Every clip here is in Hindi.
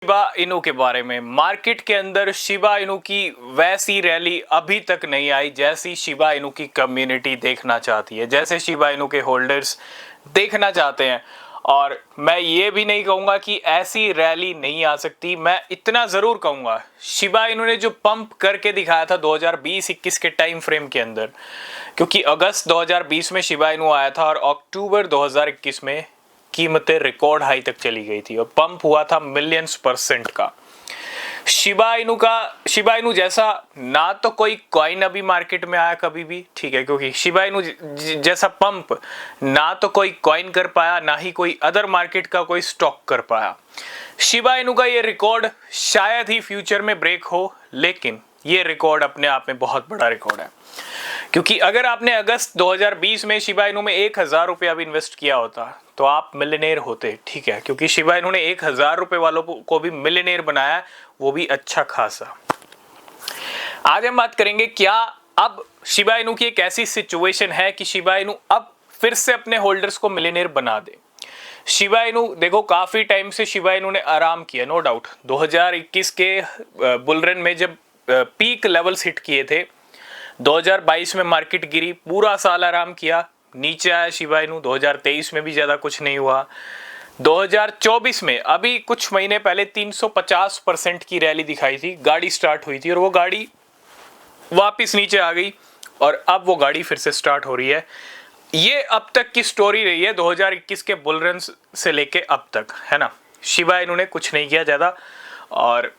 शिबा इनु के बारे में मार्केट के अंदर शिबा इनु की वैसी रैली अभी तक नहीं आई जैसी शिबा इनु की कम्युनिटी देखना चाहती है, जैसे शिबा इनु के होल्डर्स देखना चाहते हैं। और मैं ये भी नहीं कहूँगा कि ऐसी रैली नहीं आ सकती, मैं इतना ज़रूर कहूँगा शिबा इनु ने जो पंप करके दिखाया था 2020-21 के टाइम फ्रेम के अंदर, क्योंकि अगस्त 2020 में शिबा इनु आया था और अक्टूबर 2021 में कीमतें रिकॉर्ड हाई तक चली गई थी और पंप हुआ था मिलियंस % का। शिबा इनु जैसा ना तो कोई कॉइन अभी मार्केट में आया कभी भी, ठीक है, क्योंकि शिबा इनु जैसा पंप ना तो कोई कॉइन कर पाया, ना ही कोई अदर मार्केट का कोई स्टॉक कर पाया। शिबा इनु का ये रिकॉर्ड शायद ही फ्यूचर में ब्रेक हो, लेकिन ये रिकॉर्ड अपने आप में बहुत बड़ा रिकॉर्ड है, क्योंकि अगर आपने अगस्त 2020 में शिबा इनु में 1000 रुपये अब इन्वेस्ट किया होता तो आप मिलियनेयर होते, ठीक है, क्योंकि शिबा इनु ने 1000 रुपये वालों को भी मिलियनेयर बनाया, वो भी अच्छा खासा। आज हम बात करेंगे क्या अब शिबा इनु की एक ऐसी सिचुएशन है कि शिबा इनु अब फिर से अपने होल्डर्स को मिलियनेयर बना दे। शिबा इनु देखो काफी टाइम से शिबा इनु ने आराम किया, नो डाउट। 2021 के बुलरन में जब पीक लेवल्स हिट किए थे, 2022 में मार्केट गिरी, पूरा साल आराम किया, नीचे आया शिबा इनु। 2023 में भी ज़्यादा कुछ नहीं हुआ। 2024 में अभी कुछ महीने पहले 350% की रैली दिखाई थी, गाड़ी स्टार्ट हुई थी और वो गाड़ी वापस नीचे आ गई और अब वो गाड़ी फिर से स्टार्ट हो रही है। ये अब तक की स्टोरी रही है 2021 के बुल रन से लेके अब तक, है ना। शिबा इनु ने कुछ नहीं किया ज़्यादा, और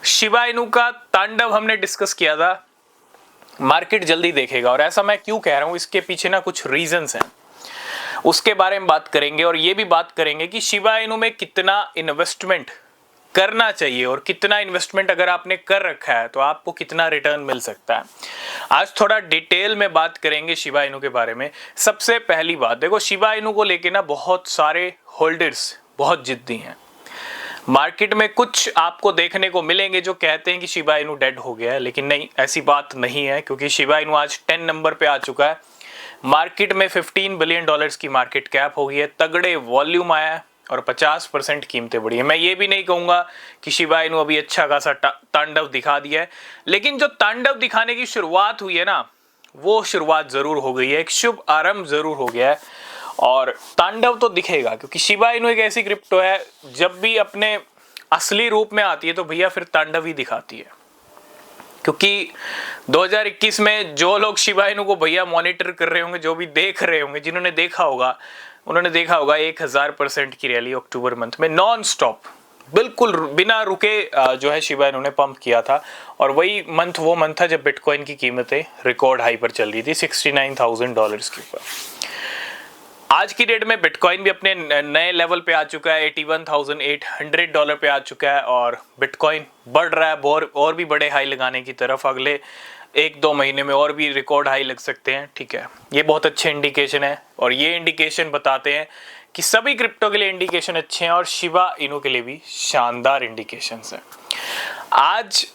शिबा इनु का तांडव हमने डिस्कस किया था। मार्केट जल्दी देखेगा, और ऐसा मैं क्यों कह रहा हूँ, इसके पीछे ना कुछ रीजंस हैं, उसके बारे में बात करेंगे। और ये भी बात करेंगे कि शिबा इनु में कितना इन्वेस्टमेंट करना चाहिए और कितना इन्वेस्टमेंट अगर आपने कर रखा है तो आपको कितना रिटर्न मिल सकता है। आज थोड़ा डिटेल में बात करेंगे शिबा इनु के बारे में। सबसे पहली बात देखो, शिबा इनु को लेके ना बहुत सारे होल्डर्स बहुत जिद्दी हैं। मार्केट में कुछ आपको देखने को मिलेंगे जो कहते हैं कि शिबा इनु डेड हो गया है, लेकिन नहीं, ऐसी बात नहीं है, क्योंकि शिबा इनु आज 10 नंबर पे आ चुका है। मार्केट में $15 बिलियन की मार्केट कैप हो गई है, तगड़े वॉल्यूम आया है और 50% कीमतें बढ़ी है। मैं ये भी नहीं कहूँगा कि शिबा इनु अभी अच्छा खासा तांडव दिखा दिया है, लेकिन जो तांडव दिखाने की शुरुआत हुई है ना, वो शुरुआत ज़रूर हो गई है, एक शुभ आरंभ ज़रूर हो गया है और तांडव तो दिखेगा, क्योंकि शिबा इनु एक ऐसी क्रिप्टो है जब भी अपने असली रूप में आती है तो भैया फिर तांडव ही दिखाती है। क्योंकि 2021 में जो लोग शिबा इनु को भैया मॉनिटर कर रहे होंगे, जो भी देख रहे होंगे, जिन्होंने देखा होगा, उन्होंने देखा होगा 1000% की रैली अक्टूबर मंथ में नॉन स्टॉप, बिल्कुल बिना रुके जो है शिबा इनु ने पंप किया था। और वही मंथ वो मंथ था जब बिटकॉइन की कीमतें रिकॉर्ड हाई पर चल रही थी, $69,000 के ऊपर। आज की डेट में बिटकॉइन भी अपने नए लेवल पे आ चुका है, $81,800 पे आ चुका है और बिटकॉइन बढ़ रहा है और भी बड़े हाई लगाने की तरफ। अगले 1-2 महीने में और भी रिकॉर्ड हाई लग सकते हैं, ठीक है। ये बहुत अच्छे इंडिकेशन है और ये इंडिकेशन बताते हैं कि सभी क्रिप्टो के लिए इंडिकेशन अच्छे हैं और शिबा इनु के लिए भी शानदार इंडिकेशंस हैं। आज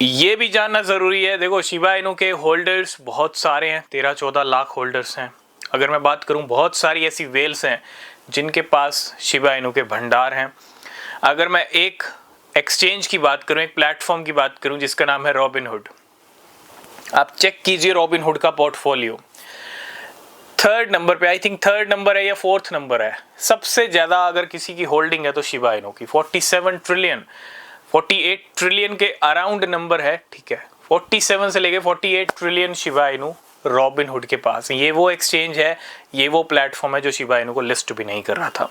ये भी जानना ज़रूरी है, देखो शिबा इनु के होल्डर्स बहुत सारे हैं, 13-14 लाख होल्डर्स हैं। अगर मैं बात करूं, बहुत सारी ऐसी वेल्स हैं जिनके पास शिबा इनु के भंडार हैं। अगर मैं एक एक्सचेंज की बात करूं, एक प्लेटफॉर्म की बात करूं जिसका नाम है रॉबिनहुड, आप चेक कीजिए रॉबिनहुड का पोर्टफोलियो। 3rd नंबर पे, आई थिंक 3rd नंबर है या 4th नंबर है, सबसे ज़्यादा अगर किसी की होल्डिंग है तो शिबा इनु की 47 ट्रिलियन, 48 ट्रिलियन के अराउंड नंबर है, ठीक है। 47 से लेके 48 ट्रिलियन शिबा इनु रॉबिनहुड के पास। ये वो एक्सचेंज है, ये वो प्लेटफॉर्म है जो शिबा इनु को लिस्ट भी नहीं कर रहा था।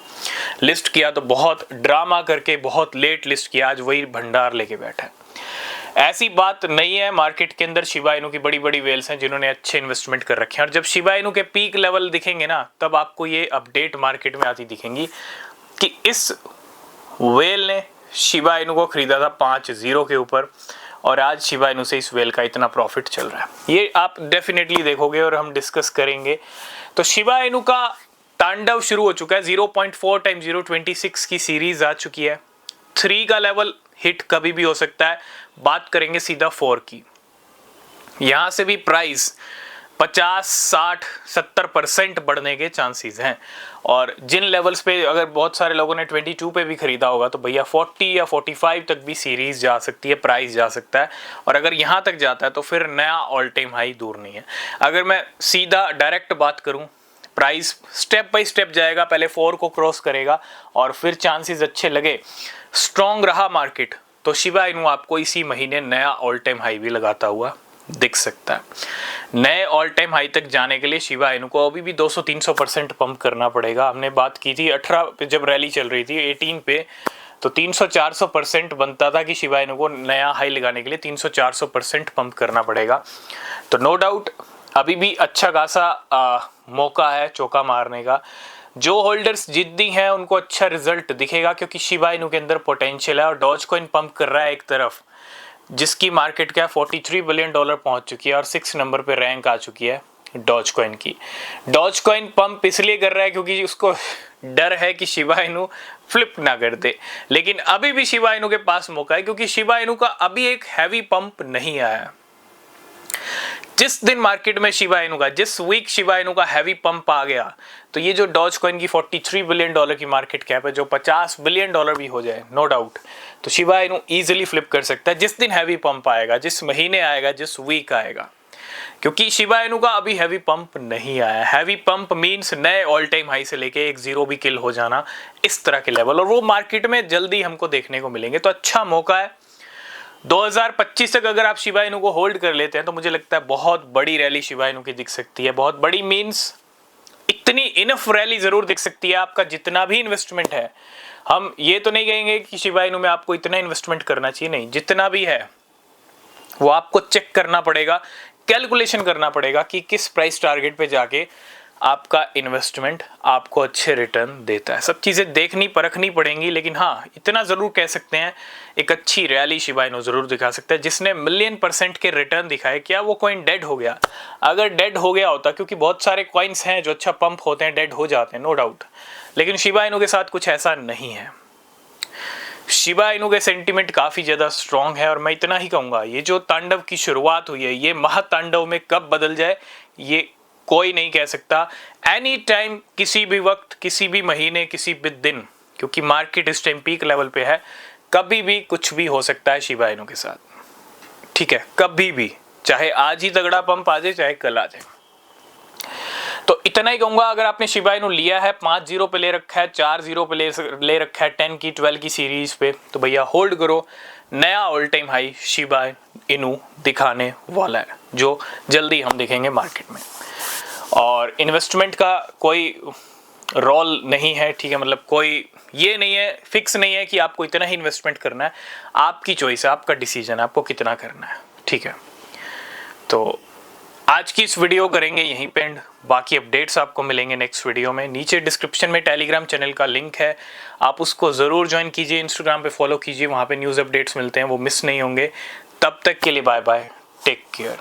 लिस्ट किया तो बहुत ड्रामा करके बहुत लेट लिस्ट किया, आज वही भंडार लेके बैठा है। ऐसी बात नहीं है, मार्केट के अंदर शिबा इनु की बड़ी बड़ी वेल्स हैं जिन्होंने अच्छे इन्वेस्टमेंट कर रखे हैं। और जब शिबा इनु के पीक लेवल दिखेंगे ना, तब आपको ये अपडेट मार्केट में आती दिखेंगी कि इस वेल ने शिबा इनु को खरीदा था 5-0 के ऊपर और आज शिबा इनु से इस वेल का इतना प्रॉफिट चल रहा है। ये आप डेफिनेटली देखोगे और हम डिस्कस करेंगे। तो शिबा इनु का तांडव शुरू हो चुका है, 0.4 टाइम 0.26 की सीरीज आ चुकी है। 3 का लेवल हिट कभी भी हो सकता है। बात करेंगे सीधा 4 की। यहां से भी प्राइस 50, 60, 70% बढ़ने के चांसेस हैं। और जिन लेवल्स पे अगर बहुत सारे लोगों ने 22 पे भी खरीदा होगा तो भैया 40 या 45 तक भी सीरीज जा सकती है, प्राइस जा सकता है। और अगर यहाँ तक जाता है तो फिर नया ऑल टाइम हाई दूर नहीं है। अगर मैं सीधा डायरेक्ट बात करूँ, प्राइस स्टेप बाय स्टेप जाएगा, पहले 4 को क्रॉस करेगा और फिर चांसेस अच्छे लगे, स्ट्रॉन्ग रहा मार्केट, तो शिबा इनू आपको इसी महीने नया ऑल टाइम हाई भी लगाता हुआ दिख सकता है। नए ऑल टाइम हाई तक जाने के लिए शिबा इनू को अभी भी 200-300% पंप करना पड़ेगा। हमने बात की थी 18 पे जब रैली चल रही थी, 18 पे तो 300-400% बनता था कि शिबा इनू को नया हाई लगाने के लिए 300-400% पंप करना पड़ेगा। तो नो डाउट अभी भी अच्छा खासा मौका है चौका मारने का। जो होल्डर्स जिद्दी हैं उनको अच्छा रिजल्ट दिखेगा क्योंकि शिबा इनू के अंदर पोटेंशियल है। और डॉज कॉइन पंप कर रहा है एक तरफ, जिसकी मार्केट कैप $43 बिलियन पहुंच चुकी है और 6 नंबर पे रैंक आ चुकी है डॉज कॉइन की। डॉज कॉइन पंप इसलिए कर रहा है क्योंकि उसको डर है कि शिबा इनू फ्लिप ना कर दे, लेकिन अभी भी शिबा इनू के पास मौका है क्योंकि शिबा इनू का अभी एक हैवी पंप नहीं आया। जिस दिन मार्केट में शिबा इनू का, जिस वीक शिबा इनू का हैवी पंप आ गया, तो ये जो डॉज कॉइन की $43 बिलियन की मार्केट कैप है, जो $50 बिलियन भी हो जाए नो डाउट, तो शिबा इनू इजीली फ्लिप कर सकता है जिस दिन हैवी पंप आएगा, जिस महीने आएगा, जिस वीक आएगा। क्योंकि शिबा इनू का अभी हैवी पंप नहीं आया। हैवी पंप मींस नए ऑल टाइम हाई से लेके एक जीरो भी किल हो जाना, इस तरह के लेवल, और वो मार्केट में जल्दी हमको देखने को मिलेंगे। तो अच्छा मौका है 2025 तक अगर आप शिबा इनू को होल्ड कर लेते हैं तो मुझे लगता है बहुत बड़ी रैली शिबा इनू की दिख सकती है। बहुत बड़ी मींस इतनी इनफ रैली जरूर दिख सकती है। आपका जितना भी इन्वेस्टमेंट है, हम ये तो नहीं कहेंगे कि शिबा इनू में आपको इतना इन्वेस्टमेंट करना चाहिए, नहीं, जितना भी है वो आपको चेक करना पड़ेगा, कैलकुलेशन करना पड़ेगा कि किस प्राइस टारगेट पे जाके आपका इन्वेस्टमेंट आपको अच्छे रिटर्न देता है। सब चीज़ें देखनी परखनी पड़ेंगी, लेकिन हाँ इतना ज़रूर कह सकते हैं एक अच्छी रैली शिबा इनू ज़रूर दिखा सकता है। जिसने $1,000,000 के रिटर्न दिखाए, क्या वो कॉइन डेड हो गया? अगर डेड हो गया होता, क्योंकि बहुत सारे कॉइन्स हैं जो अच्छा पंप होते हैं डेड हो जाते हैं नो डाउट, लेकिन शिबा इनू के साथ कुछ ऐसा नहीं है। शिबा इनू के सेंटिमेंट काफ़ी ज़्यादा स्ट्रॉन्ग है और मैं इतना ही कहूँगा, ये जो तांडव की शुरुआत हुई है, ये महातांडव में कब बदल जाए ये कोई नहीं कह सकता। एनी टाइम, किसी भी वक्त, किसी भी महीने, किसी भी दिन, क्योंकि मार्केट इस टाइम पीक लेवल पे है, कभी भी कुछ भी हो सकता है शिबा इनू के साथ। ठीक है, कभी भी, चाहे आज ही तगड़ा पंप आ जाए, चाहे कल आ जाए। तो इतना ही कहूंगा, अगर आपने शिबा इनू लिया है, 5-0 पे ले रखा है, 4-0 पे ले रखा है, 10 की 12 की सीरीज पे, तो भैया होल्ड करो। नया all time high Shiba Inu दिखाने वाला है, जो जल्दी हम देखेंगे मार्केट में। और इन्वेस्टमेंट का कोई रोल नहीं है, ठीक है, मतलब कोई ये नहीं है, फिक्स नहीं है कि आपको इतना ही इन्वेस्टमेंट करना है। आपकी चॉइस है, आपका डिसीजन है, आपको कितना करना है। ठीक है, तो आज की इस वीडियो करेंगे यहीं पे एंड। बाकी अपडेट्स आपको मिलेंगे नेक्स्ट वीडियो में। नीचे डिस्क्रिप्शन में टेलीग्राम चैनल का लिंक है, आप उसको ज़रूर ज्वाइन कीजिए। इंस्टाग्राम पे फॉलो कीजिए, वहाँ पे न्यूज़ अपडेट्स मिलते हैं, वो मिस नहीं होंगे। तब तक के लिए बाय बाय, टेक केयर।